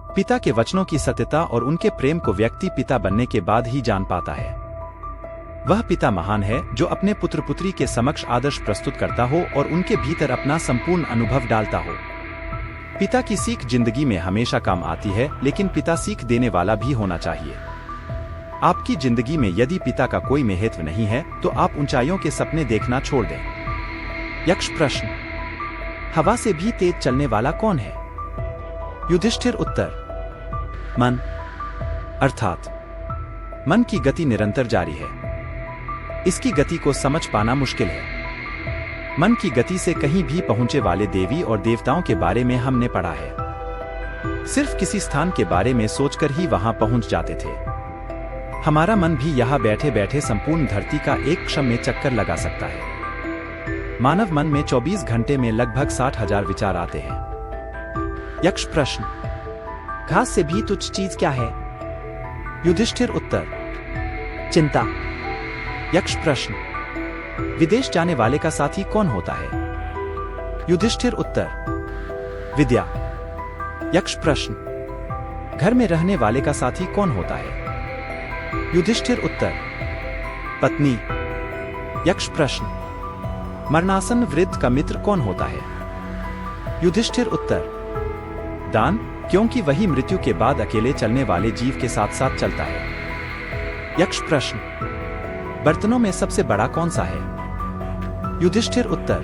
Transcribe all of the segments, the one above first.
पिता के वचनों की सत्यता और उनके प्रेम को व्यक्ति पिता बनने के बाद ही जान पाता है। वह पिता महान है जो अपने पुत्र पुत्री के समक्ष आदर्श प्रस्तुत करता हो और उनके भीतर अपना संपूर्ण अनुभव डालता हो। पिता की सीख जिंदगी में हमेशा काम आती है, लेकिन पिता सीख देने वाला भी होना चाहिए। आपकी जिंदगी में यदि पिता का कोई महत्व नहीं है तो आप ऊंचाइयों के सपने देखना छोड़ दें। यक्ष प्रश्न: हवा से भी तेज चलने वाला कौन है? युधिष्ठिर उत्तर: मन। अर्थात मन की गति निरंतर जारी है। इसकी गति को समझ पाना मुश्किल है। मन की गति से कहीं भी पहुंचे वाले देवी और देवताओं के बारे में हमने पढ़ा है। सिर्फ किसी स्थान के बारे में सोचकर ही वहां पहुंच जाते थे। हमारा मन भी यहाँ बैठे बैठे संपूर्ण धरती का एक क्षण में चक्कर लगा सकता है। मानव मन में 24 घंटे में लगभग 60,000 विचार आते हैं। यक्ष प्रश्न: घास से भी तुच्छ चीज क्या है? युधिष्ठिर उत्तर: चिंता। यक्ष प्रश्न: विदेश जाने वाले का साथी कौन होता है? युधिष्ठिर उत्तर: विद्या। यक्ष प्रश्न: घर में रहने वाले का साथी कौन होता है? युधिष्ठिर उत्तर: पत्नी। यक्ष प्रश्न: मरणासन वृद्ध का मित्र कौन होता है? युधिष्ठिर उत्तर: दान, क्योंकि वही मृत्यु के बाद अकेले चलने वाले जीव के साथ साथ चलता है। यक्ष प्रश्न: बर्तनों में सबसे बड़ा कौन सा है? युधिष्ठिर उत्तर: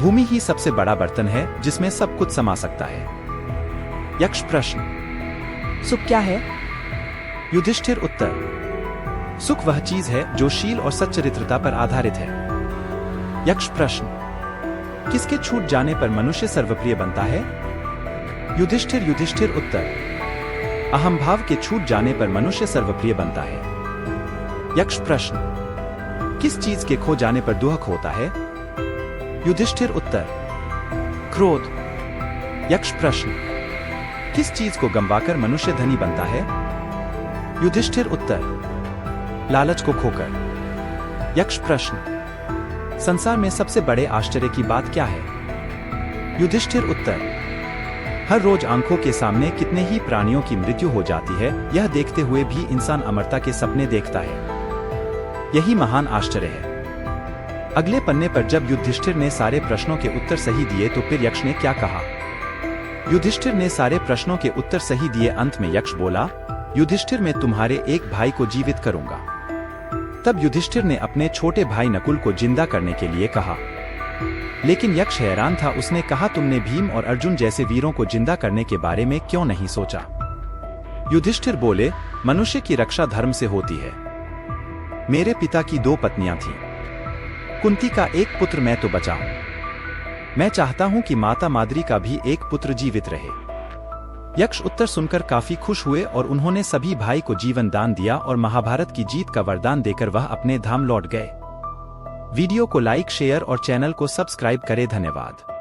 भूमि ही सबसे बड़ा बर्तन है जिसमें सब कुछ समा सकता है। यक्ष प्रश्न: सुख क्या है? युधिष्ठिर उत्तर: सुख वह चीज है जो शील और सच्चरित्रता पर आधारित है। यक्ष प्रश्न: किसके छूट जाने पर मनुष्य सर्वप्रिय बनता है? युधिष्ठिर उत्तर: अहम भाव के छूट जाने पर मनुष्य सर्वप्रिय बनता है। यक्ष प्रश्न: किस चीज के खो जाने पर दुख होता है? युधिष्ठिर उत्तर: क्रोध। यक्ष प्रश्न: किस चीज को गंवाकर मनुष्य धनी बनता है? युधिष्ठिर उत्तर: लालच को खोकर। यक्ष प्रश्न: संसार में सबसे बड़े आश्चर्य की बात क्या है? युधिष्ठिर उत्तर: हर रोज आंखों के सामने कितने ही प्राणियों की मृत्यु हो जाती है, यह देखते हुए भी इंसान अमरता के सपने देखता है। यही महान आश्चर्य है। अगले पन्ने पर जब युधिष्ठिर ने सारे प्रश्नों के उत्तर सही दिए तो फिर यक्ष ने क्या कहा? युधिष्ठिर ने सारे प्रश्नों के उत्तर सही दिए। अंत में यक्ष बोला, युधिष्ठिर मैं तुम्हारे एक भाई को जीवित करूंगा। तब युधिष्ठिर ने अपने छोटे भाई नकुल को जिंदा करने के लिए कहा, लेकिन यक्ष हैरान था। उसने कहा, तुमने भीम और अर्जुन जैसे वीरों को जिंदा करने के बारे में क्यों नहीं सोचा? युधिष्ठिर बोले, मनुष्य की रक्षा धर्म से होती है। मेरे पिता की 2 पत्नियां थीं। कुंती का एक पुत्र मैं तो बचा हूं। मैं चाहता हूं कि माता माद्री का भी एक पुत्र जीवित रहे। यक्ष उत्तर सुनकर काफी खुश हुए और उन्होंने सभी भाई को जीवन दान दिया और महाभारत की जीत का वरदान देकर वह अपने धाम लौट गए। वीडियो को लाइक, शेयर और चैनल को सब्सक्राइब करें। धन्यवाद।